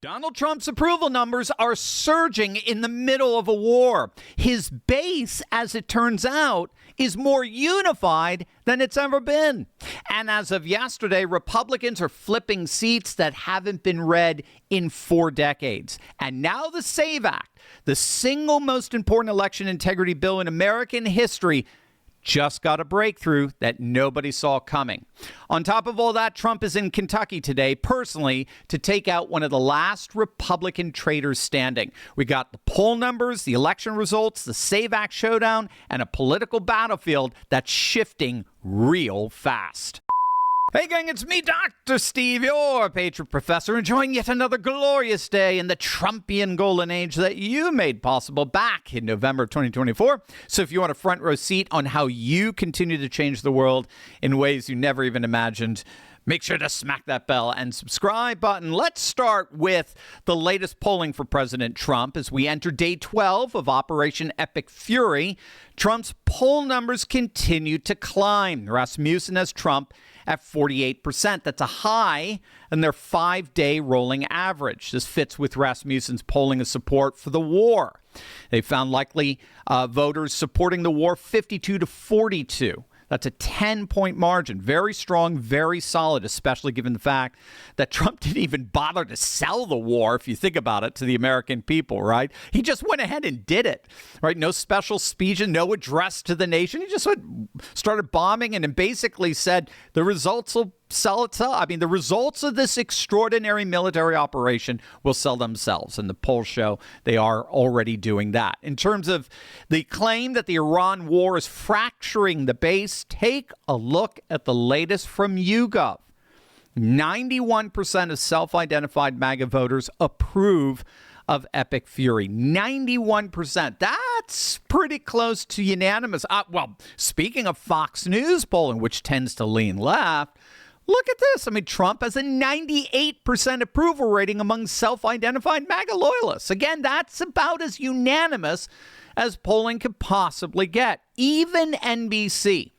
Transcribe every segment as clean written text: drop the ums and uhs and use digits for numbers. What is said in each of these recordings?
Donald Trump's approval numbers are surging in the middle of a war. His base, as it turns out, is more unified than it's ever been. And as of yesterday, Republicans are flipping seats that haven't been read in 4 decades. And now the SAVE Act, the single most important election integrity bill in American history, just got a breakthrough that nobody saw coming. On top of all that, Trump is in Kentucky today, personally, to take out one of the last Republican traitors standing. We got the poll numbers, the election results, the SAVE Act showdown, and a political battlefield that's shifting real fast. Hey gang, it's me, Dr. Steve, your Patriot Professor, enjoying yet another glorious day in the Trumpian golden age that you made possible back in November of 2024. So if you want a front row seat on how you continue to change the world in ways you never even imagined, make sure to smack that bell and subscribe button. Let's start with the latest polling for President Trump as we enter day 12 of Operation Epic Fury. Trump's poll numbers continue to climb. Rasmussen has Trump at 48%. That's a high in their 5-day rolling average. This fits with Rasmussen's polling of support for the war. They found likely voters supporting the war 52 to 42. That's a 10-point margin. Very strong, very solid, especially given the fact that Trump didn't even bother to sell the war, if you think about it, to the American people, right? He just went ahead and did it, right? No special speech and no address to the nation. He just started bombing and then basically said the results will sell itself. I mean, the results of this extraordinary military operation will sell themselves. And the polls show they are already doing that. In terms of the claim that the Iran war is fracturing the base, take a look at the latest from YouGov. 91% of self-identified MAGA voters approve of Epic Fury. 91%. That's pretty close to unanimous. Well, speaking of Fox News polling, which tends to lean left, look at this. I mean, Trump has a 98% approval rating among self-identified MAGA loyalists. Again, that's about as unanimous as polling could possibly get. Even NBC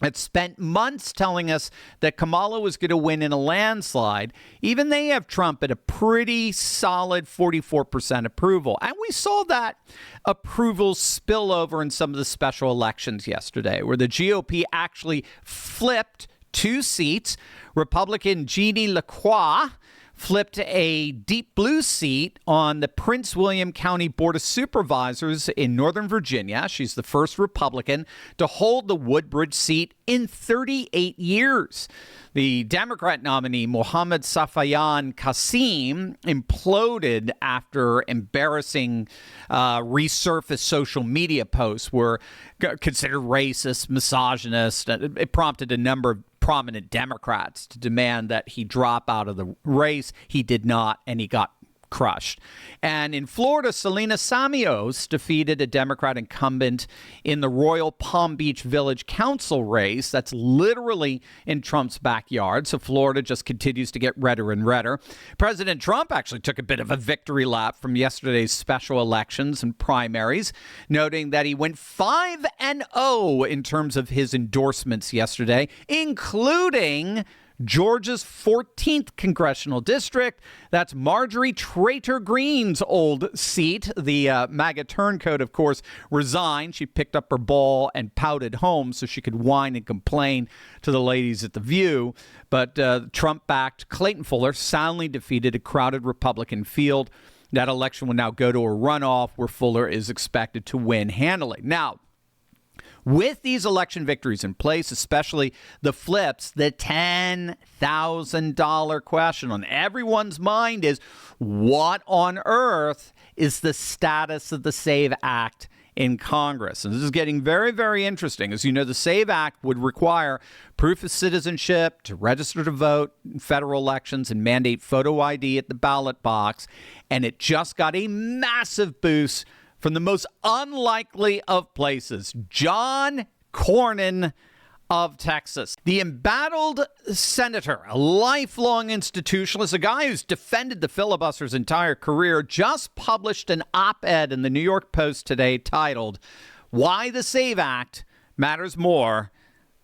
had spent months telling us that Kamala was going to win in a landslide. Even they have Trump at a pretty solid 44% approval. And we saw that approval spill over in some of the special elections yesterday, where the GOP actually flipped 2 seats. Republican Jeannie Lacroix flipped a deep blue seat on the Prince William County Board of Supervisors in Northern Virginia. She's the first Republican to hold the Woodbridge seat in 38 years. The Democrat nominee, Mohammed Safayan Qasim, imploded after embarrassing resurfaced social media posts were considered racist, misogynist. It prompted a number of prominent Democrats to demand that he drop out of the race. He did not, and he got crushed. And in Florida, Selena Samios defeated a Democrat incumbent in the Royal Palm Beach Village Council race. That's literally in Trump's backyard. So Florida just continues to get redder and redder. President Trump actually took a bit of a victory lap from yesterday's special elections and primaries, noting that he went 5-0 in terms of his endorsements yesterday, including Georgia's 14th congressional district. That's Marjorie Trader Greene's old seat. The MAGA turncoat, of course, resigned. She picked up her ball and pouted home so she could whine and complain to the ladies at The View. But Trump-backed Clayton Fuller soundly defeated a crowded Republican field. That election will now go to a runoff where Fuller is expected to win handily. Now, with these election victories in place, especially the flips, the $10,000 question on everyone's mind is, what on earth is the status of the SAVE Act in Congress? And this is getting very, very interesting. As you know, the SAVE Act would require proof of citizenship to register to vote in federal elections and mandate photo ID at the ballot box. And it just got a massive boost from the most unlikely of places, John Cornyn of Texas. The embattled senator, a lifelong institutionalist, a guy who's defended the filibuster's entire career, just published an op-ed in the New York Post today titled, "Why the SAVE Act Matters More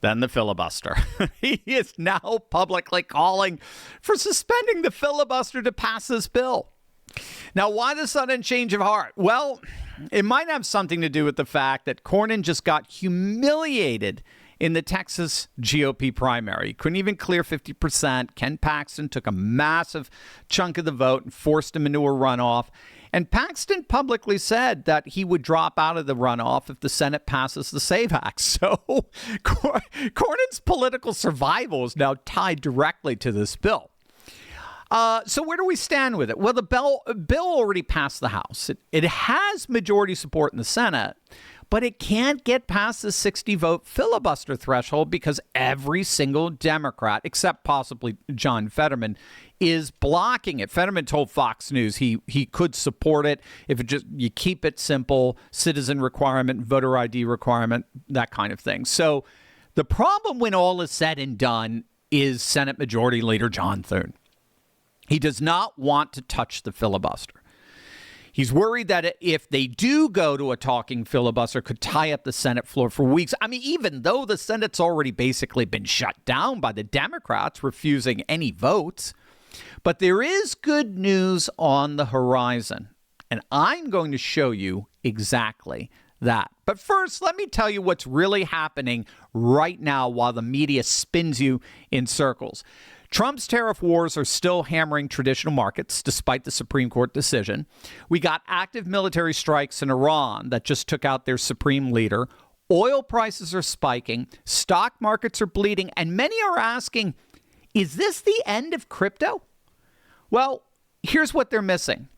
than the filibuster. He is now publicly calling for suspending the filibuster to pass this bill. Now, why the sudden change of heart? Well, it might have something to do with the fact that Cornyn just got humiliated in the Texas GOP primary. He couldn't even clear 50%. Ken Paxton took a massive chunk of the vote and forced him into a runoff. And Paxton publicly said that he would drop out of the runoff if the Senate passes the SAVE Act. So Cornyn's political survival is now tied directly to this bill. So where do we stand with it? Well, the bill already passed the House. It has majority support in the Senate, but it can't get past the 60-vote filibuster threshold because every single Democrat, except possibly John Fetterman, is blocking it. Fetterman told Fox News he could support it if it just you keep it simple, citizen requirement, voter ID requirement, that kind of thing. So the problem when all is said and done is Senate Majority Leader John Thune. He does not want to touch the filibuster. He's worried that if they do go to a talking filibuster, could tie up the Senate floor for weeks. I mean, even though the Senate's already basically been shut down by the Democrats refusing any votes. But there is good news on the horizon, and I'm going to show you exactly that. But first, let me tell you what's really happening right now while the media spins you in circles. Trump's tariff wars are still hammering traditional markets despite the Supreme Court decision. We got active military strikes in Iran that just took out their supreme leader. Oil prices are spiking. Stock markets are bleeding. And many are asking, is this the end of crypto? Well, here's what they're missing.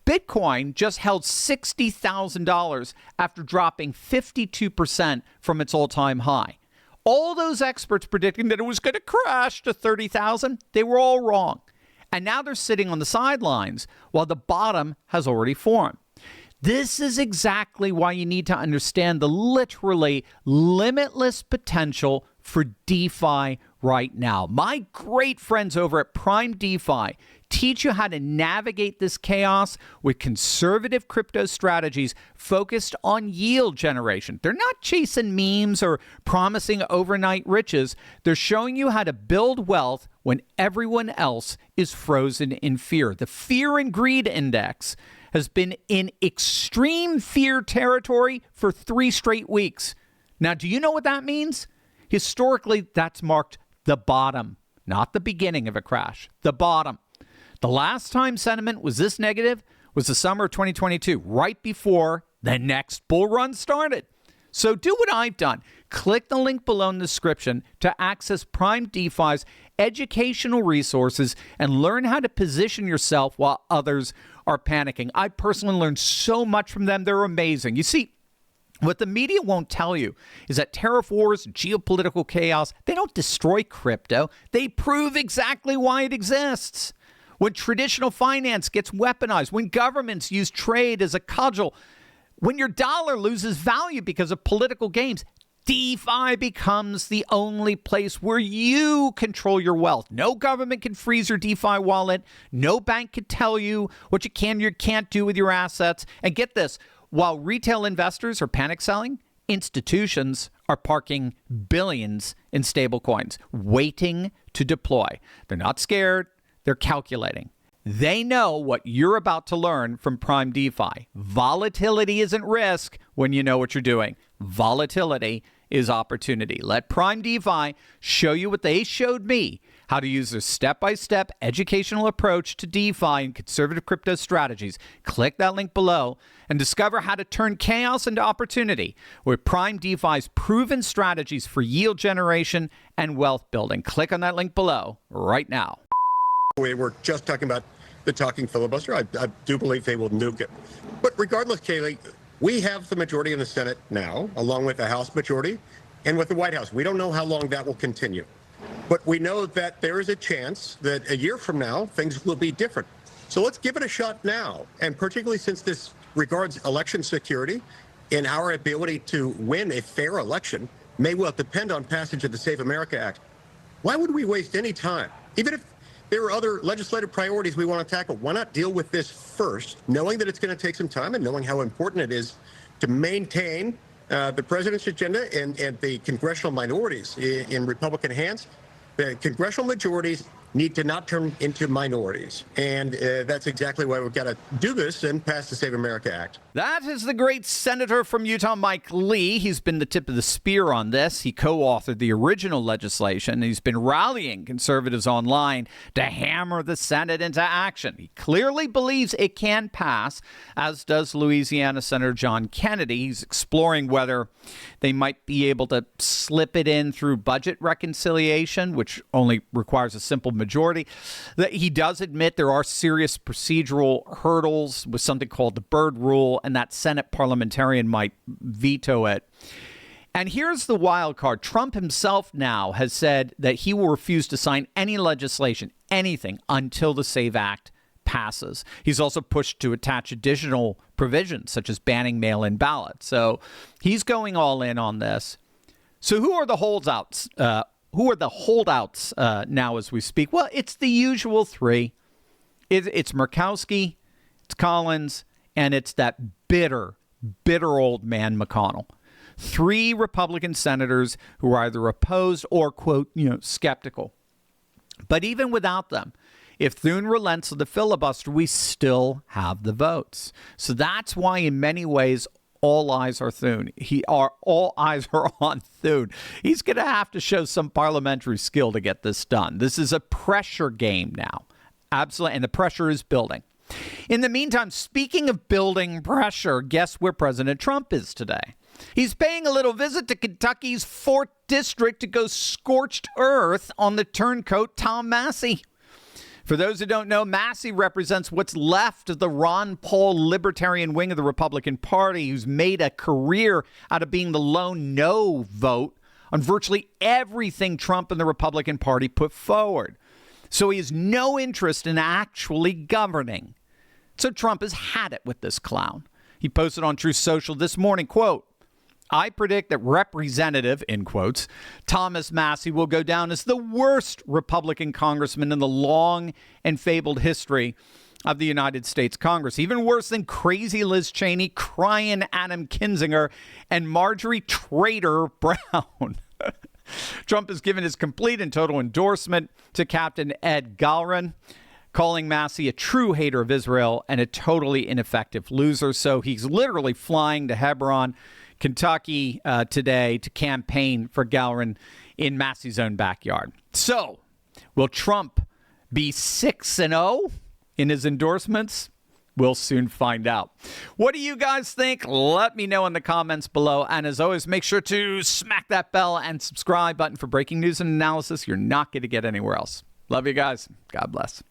Bitcoin just held $60,000 after dropping 52% from its all-time high. All those experts predicting that it was going to crash to 30,000, they were all wrong. And now they're sitting on the sidelines while the bottom has already formed. This is exactly why you need to understand the literally limitless potential for DeFi right now. My great friends over at Prime DeFi teach you how to navigate this chaos with conservative crypto strategies focused on yield generation. They're not chasing memes or promising overnight riches. They're showing you how to build wealth when everyone else is frozen in fear. The Fear and Greed Index has been in extreme fear territory for 3 straight weeks. Now, do you know what that means? Historically, that's marked the bottom, not the beginning of a crash, the bottom. The last time sentiment was this negative was the summer of 2022, right before the next bull run started. So do what I've done. Click the link below in the description to access Prime DeFi's educational resources and learn how to position yourself while others are panicking. I personally learned so much from them. They're amazing. You see, what the media won't tell you is that tariff wars, geopolitical chaos, they don't destroy crypto. They prove exactly why it exists. When traditional finance gets weaponized, when governments use trade as a cudgel, when your dollar loses value because of political games, DeFi becomes the only place where you control your wealth. No government can freeze your DeFi wallet. No bank can tell you what you can or can't do with your assets. And get this, while retail investors are panic selling, institutions are parking billions in stablecoins, waiting to deploy. They're not scared. They're calculating. They know what you're about to learn from Prime DeFi. Volatility isn't risk when you know what you're doing. Volatility is opportunity. Let Prime DeFi show you what they showed me, how to use their step-by-step educational approach to DeFi and conservative crypto strategies. Click that link below and discover how to turn chaos into opportunity with Prime DeFi's proven strategies for yield generation and wealth building. Click on that link below right now. We were just talking about the talking filibuster. I do believe they will nuke it. But regardless, Kayleigh, we have the majority in the Senate now, along with the House majority and with the White House. We don't know how long that will continue. But we know that there is a chance that a year from now, things will be different. So let's give it a shot now. And particularly since this regards election security and our ability to win a fair election may well depend on passage of the Save America Act. Why would we waste any time? Even if there are other legislative priorities we want to tackle, why not deal with this first, knowing that it's going to take some time and knowing how important it is to maintain the president's agenda and the congressional minorities in Republican hands, the congressional majorities need to not turn into minorities. And that's exactly why we've got to do this and pass the Save America Act. That is the great senator from Utah, Mike Lee. He's been the tip of the spear on this. He co-authored the original legislation. He's been rallying conservatives online to hammer the Senate into action. He clearly believes it can pass, as does Louisiana Senator John Kennedy. He's exploring whether they might be able to slip it in through budget reconciliation, which only requires a simple majority. He does admit there are serious procedural hurdles with something called the Byrd Rule, and that Senate parliamentarian might veto it. And here's the wild card. Trump himself now has said that he will refuse to sign any legislation, anything, until the SAVE Act passes. He's also pushed to attach additional provisions, such as banning mail-in ballots. So he's going all in on this. So who are the holdouts? Who are the holdouts now as we speak? Well, it's the usual three. It's Murkowski, it's Collins, and it's that bitter old man McConnell. Three Republican senators who are either opposed or, quote, skeptical. But even without them, if Thune relents of the filibuster, we still have the votes. So that's why, in many ways, all eyes are Thune. All eyes are on Thune. He's going to have to show some parliamentary skill to get this done. This is a pressure game now. Absolutely. And the pressure is building. In the meantime, speaking of building pressure, guess where President Trump is today? He's paying a little visit to Kentucky's 4th District to go scorched earth on the turncoat Tom Massie. For those who don't know, Massie represents what's left of the Ron Paul libertarian wing of the Republican Party, who's made a career out of being the lone no vote on virtually everything Trump and the Republican Party put forward. So he has no interest in actually governing. So Trump has had it with this clown. He posted on Truth Social this morning, quote, "I predict that Representative," in quotes, "Thomas Massie will go down as the worst Republican congressman in the long and fabled history of the United States Congress. Even worse than crazy Liz Cheney, crying Adam Kinzinger, and Marjorie Traitor Brown." Trump has given his complete and total endorsement to Captain Ed Galrin, calling Massie a true hater of Israel and a totally ineffective loser. So he's literally flying to Hebron, Kentucky today to campaign for Galrin in Massie's own backyard. So will Trump be 6-0 in his endorsements? We'll soon find out. What do you guys think? Let me know in the comments below. And as always, make sure to smack that bell and subscribe button for breaking news and analysis you're not going to get anywhere else. Love you guys. God bless.